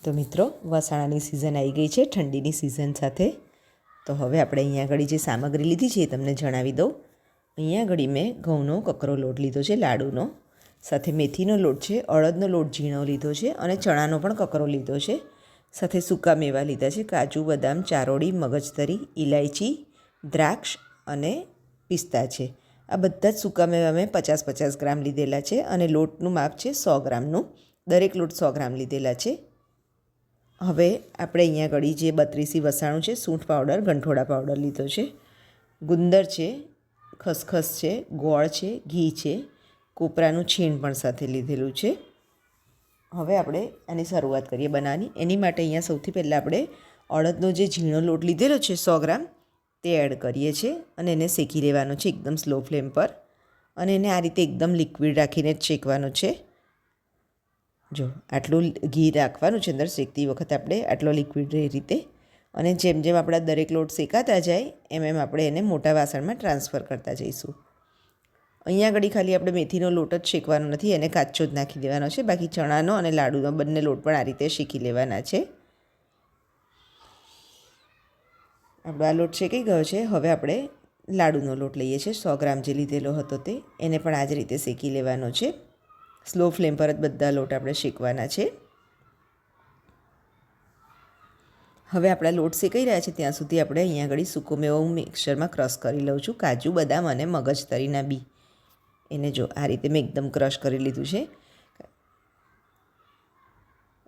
તો મિત્રો, વસાણાની સિઝન આવી ગઈ છે, ઠંડીની સિઝન સાથે. તો હવે આપણે અહીંયા આગળ જે સામગ્રી લીધી છે એ તમને જણાવી દઉં. અહીંયા આગળ મેં ઘઉંનો કકરો લોટ લીધો છે, લાડુનો. સાથે મેથીનો લોટ છે, અડદનો લોટ ઝીણો લીધો છે અને ચણાનો પણ કકરો લીધો છે. સાથે સૂકા મેવા લીધા છે, કાજુ, બદામ, ચારોળી, મગજતરી, ઇલાયચી, દ્રાક્ષ અને પિસ્તા છે. આ બધા જ સૂકા મેવા મેં 50-50 ગ્રામ લીધેલા છે અને લોટનું માપ છે 100 ગ્રામનું. દરેક લોટ 100 ગ્રામ લીધેલા છે. હવે આપણે અહીંયા આગળ જે 32 વસાણું છે, સૂંઠ પાવડર, ગંઠોડા પાવડર લીધો છે, ગુંદર છે, ખસખસ છે, ગોળ છે, ઘી છે, કોપરાનું છીણ પણ સાથે લીધેલું છે. હવે આપણે આની શરૂઆત કરીએ બનાવવાની. એની માટે અહીંયા સૌથી પહેલાં આપણે અડદનો જે ઝીણો લોટ લીધેલો છે 100 ગ્રામ તે એડ કરીએ છીએ અને એને શેકી લેવાનો છે એકદમ સ્લો ફ્લેમ પર. અને એને આ રીતે એકદમ લિક્વિડ રાખીને જ શેકવાનો છે. જો આટલું ઘી રાખવાનું છે અંદર શેકતી વખતે, આપણે આટલો લિક્વિડ એ રીતે. અને જેમ જેમ આપણા દરેક લોટ શેકાતા જાય એમ એમ આપણે એને મોટા વાસણમાં ટ્રાન્સફર કરતા જઈશું. અહીંયા આગળ ખાલી આપણે મેથીનો લોટ જ શેકવાનો નથી, એને કાચો જ નાખી દેવાનો છે. બાકી ચણાનો અને લાડુનો બંને લોટ પણ આ રીતે શેકી લેવાના છે. આપણો આ લોટ શેકાઈ ગયો છે. હવે આપણે લાડુનો લોટ લઈએ છીએ, 100 ગ્રામ જે લીધેલો હતો તે. એને પણ આ જ રીતે શેકી લેવાનો છે. સ્લો ફ્લેમ પર જ બધા લોટ આપણે શેકવાના છે. હવે આપણા લોટ શેકાઈ રહ્યા છે ત્યાં સુધી આપણે અહીંયા આગળ સૂકો મેવો હું મિક્સરમાં ક્રશ કરી લઉં છું. કાજુ, બદામ અને મગજતરીના બી. એને જો આ રીતે મેં એકદમ ક્રશ કરી લીધું છે.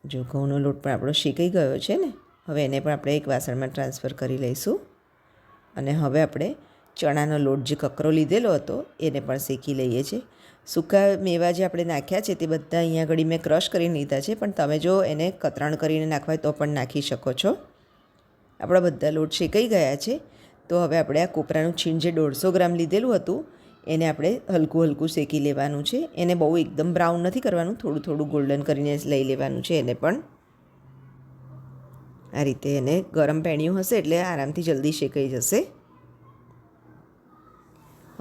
જો ઘઉંનો લોટ પણ આપણો શેકાઈ ગયો છે ને. હવે એને પણ આપણે એક વાસણમાં ટ્રાન્સફર કરી લઈશું. અને હવે આપણે ચણાનો લોટ જે કકરો લીધેલો હતો એને પણ શેકી લઈએ છીએ. સૂકા મેવા જે આપણે નાખ્યા છે તે બધા અહીંયા આગળ મેં ક્રશ કરીને લીધા છે, પણ તમે જો એને કતરાણ કરીને નાખવા હોય તો પણ નાખી શકો છો. આપણા બધા લોટ શેકાઈ ગયા છે. તો હવે આપણે આ કોપરાનું છીણ જે 150 ગ્રામ લીધેલું હતું એને આપણે હલકું હલકું શેકી લેવાનું છે. એને બહુ એકદમ બ્રાઉન નથી કરવાનું, થોડું થોડું ગોલ્ડન કરીને લઈ લેવાનું છે. એને પણ આ રીતે એને ગરમ પેણ્યું હશે એટલે આરામથી જલ્દી શેકાઈ જશે.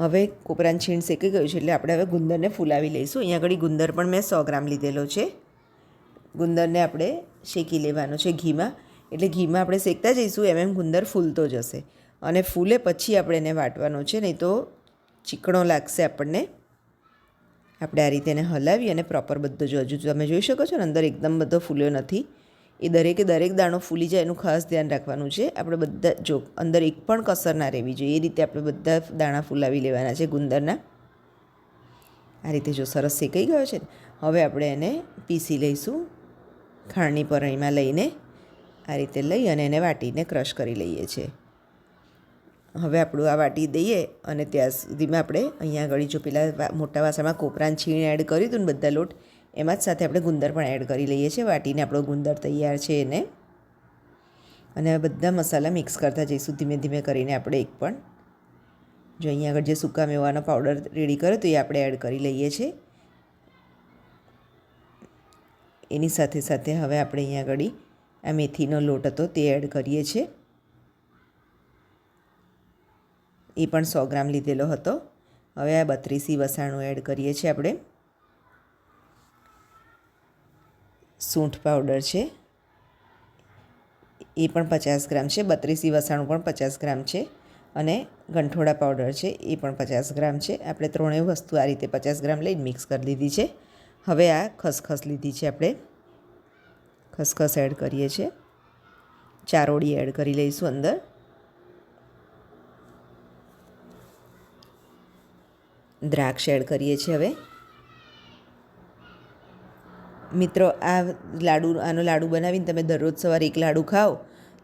હવે કોપરાનું છીણ શેકાઈ ગયું છે એટલે આપણે હવે ગુંદરને ફૂલાવી લઈશું. અહીંયા આગળ ગુંદર પણ મેં 100 ગ્રામ લીધેલો છે. ગુંદરને આપણે શેકી લેવાનો છે ઘીમાં. એટલે ઘીમાં આપણે શેકતા જઈશું એમ એમ ગુંદર ફૂલતો જશે. અને ફૂલે પછી આપણે એને વાટવાનો છે, નહીં તો ચીકણો લાગશે આપણને. આપણે આ રીતે એને હલાવી અને પ્રોપર બધો હજુ તમે જોઈ શકો છો ને અંદર એકદમ બધો ફૂલ્યો નથી. એ દરેકે દરેક દાણો ફૂલી જાય એનું ખાસ ધ્યાન રાખવાનું છે. આપણે બધા જો અંદર એક પણ કસર ના રહેવી જોઈએ એ રીતે આપણે બધા દાણા ફૂલાવી લેવાના છે ગુંદરના. આ રીતે જો સરસ શેકાઈ ગયો છે. હવે આપણે એને પીસી લઈશું. ખાંડની પરણીમાં લઈને આ રીતે લઈ અને એને વાટીને ક્રશ કરી લઈએ છીએ. હવે આપણું આ વાટી દઈએ અને ત્યાં સુધીમાં આપણે અહીંયા આગળ જો પેલા મોટા વાસણમાં કોપરાનું છીણ એડ કર્યું હતું ને બધા લોટ, એમાં જ સાથે આપણે ગુંદર પણ એડ કરી લઈએ છીએ. વાટીને આપણો ગુંદર તૈયાર છે એને. અને હવે બધા મસાલા મિક્સ કરતા જઈશું ધીમે ધીમે કરીને. આપણે એક પણ જો અહીંયા આગળ જે સૂકા મેવાનો પાવડર રેડી કર્યો તો એ આપણે એડ કરી લઈએ છીએ. એની સાથે સાથે હવે આપણે અહીંયા આગળ આ મેથીનો લોટ હતો તે એડ કરીએ છીએ. એ પણ 100 ગ્રામ લીધેલો હતો. હવે આ 32 વસાણું એડ કરીએ છીએ આપણે. સૂંઠ પાવડર છે એ પણ 50 ગ્રામ છે. 32 વસાણું પણ 50 ગ્રામ છે. અને ગંઠોડા પાવડર છે એ પણ 50 ગ્રામ છે. આપણે ત્રણેય વસ્તુ આ રીતે 50 ગ્રામ લઈને મિક્સ કરી લીધી છે. હવે આ ખસખસ લીધી છે આપણે. ખસખસ એડ કરીએ છીએ. ચારોળી એડ કરી લઈશું અંદર. દ્રાક્ષ એડ કરીએ છીએ હવે. મિત્રો, આનો લાડુ બનાવીને તમે દરરોજ સવારે એક લાડુ ખાઓ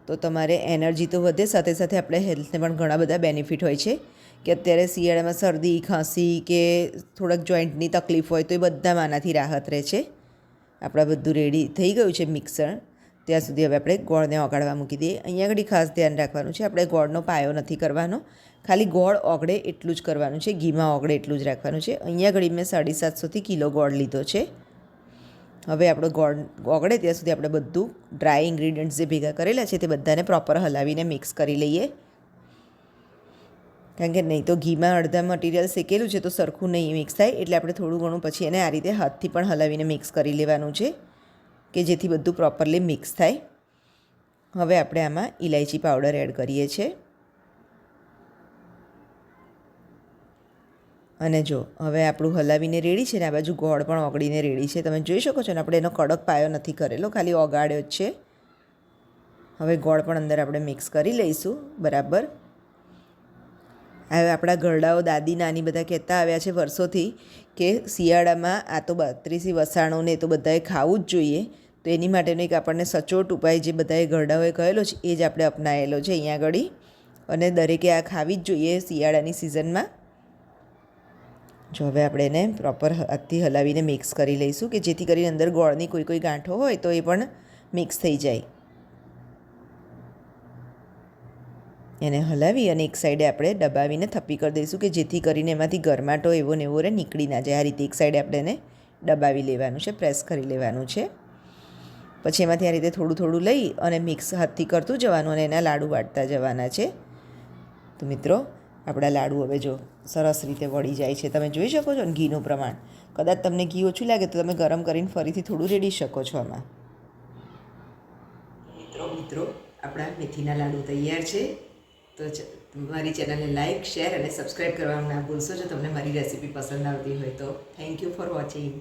તો તમારે એનર્જી તો વધે, સાથે સાથે આપણે હેલ્થને પણ ઘણા બધા બેનિફિટ હોય છે. કે અત્યારે શિયાળામાં શરદી, ખાંસી કે થોડાક જોઈન્ટની તકલીફ હોય તો એ બધામાં આનાથી રાહત રહે છે. આપણા બધું રેડી થઈ ગયું છે મિક્સર. ત્યાં સુધી હવે આપણે ગોળને ઓગાળવા મૂકી દઈએ. અહીંયા આગળ ખાસ ધ્યાન રાખવાનું છે, આપણે ગોળનો પાયો નથી કરવાનો. ખાલી ગોળ ઓગળે એટલું જ કરવાનું છે, ઘીમાં ઓગળે એટલું જ રાખવાનું છે. અહીંયા આગળ મેં 750 કિલો ગોળ લીધો છે. હવે આપણો ગોળ ઓગળે ત્યાં સુધી આપણે બધું ડ્રાય ઇન્ગ્રીડિયન્ટ્સ જે ભેગા કરેલા છે તે બધાને પ્રોપર હલાવીને મિક્સ કરી લઈએ. કારણ કે નહીં તો ઘીમાં અડધા મટીરિયલ શેકેલું છે તો સરખું નહીં મિક્સ થાય. એટલે આપણે થોડું ઘણું પછી એને આ રીતે હાથથી પણ હલાવીને મિક્સ કરી લેવાનું છે. કે જેથી બધું પ્રોપરલી મિક્સ થાય. હવે આપણે આમાં ઇલાયચી પાવડર એડ કરીએ છીએ. અને જો હવે આપણું હલાવીને રેડી છે ને આ બાજુ ગોળ પણ ઓગળીને રેડી છે. તમે જોઈ શકો છો ને, આપણે એનો કડક પાયો નથી કરેલો, ખાલી ઓગાળ્યો જ છે. હવે ગોળ પણ અંદર આપણે મિક્સ કરી લઈશું બરાબર. હવે આપણા ઘરડાઓ દાદી નાની બધા કહેતા આવ્યા છે વર્ષોથી કે શિયાળામાં આ તો 32 વસાણું ને એ તો બધાએ ખાવું જ જોઈએ. તો એની માટેનો એક આપણને સચોટ ઉપાય જે બધાએ ઘરડાઓએ કહેલો છે એ જ આપણે અપનાવેલો છે અહીંયા આગળ. અને દરેકે આ ખાવી જ જોઈએ શિયાળાની સિઝનમાં. જો હવે આપણે એને પ્રોપર હાથથી હલાવીને મિક્સ કરી લઈશું કે જેથી કરીને અંદર ગોળની કોઈ ગાંઠો હોય તો એ પણ મિક્સ થઈ જાય. એને હલાવી અને એક સાઈડે આપણે દબાવીને થપ્પી કરી દઈશું કે જેથી કરીને એમાંથી ગરમાટો એવો ને એવો નીકળી ના જાય. આ રીતે એક સાઈડે આપણે એને દબાવી લેવાનું છે, પ્રેસ કરી લેવાનું છે. પછી એમાંથી આ રીતે થોડું થોડું લઈ અને મિક્સ હાથથી કરતું જવાનું અને એના લાડુ વાટતા જવાના છે. તો મિત્રો આપણા લાડુ હવે જો સરસ રીતે વળી જાય છે. તમે જોઈ શકો છો ને ઘીનું પ્રમાણ. કદાચ તમને ઘી ઓછું લાગે તો તમે ગરમ કરીને ફરીથી થોડું રેડી શકો છો આમાં. મિત્રો આપણા મેથીના લાડુ તૈયાર છે. તો મારી ચેનલને લાઇક, શેર અને સબસ્ક્રાઈબ કરવાનું ના ભૂલશો જો તમને મારી રેસીપી પસંદ આવતી હોય તો. Thank you for watching.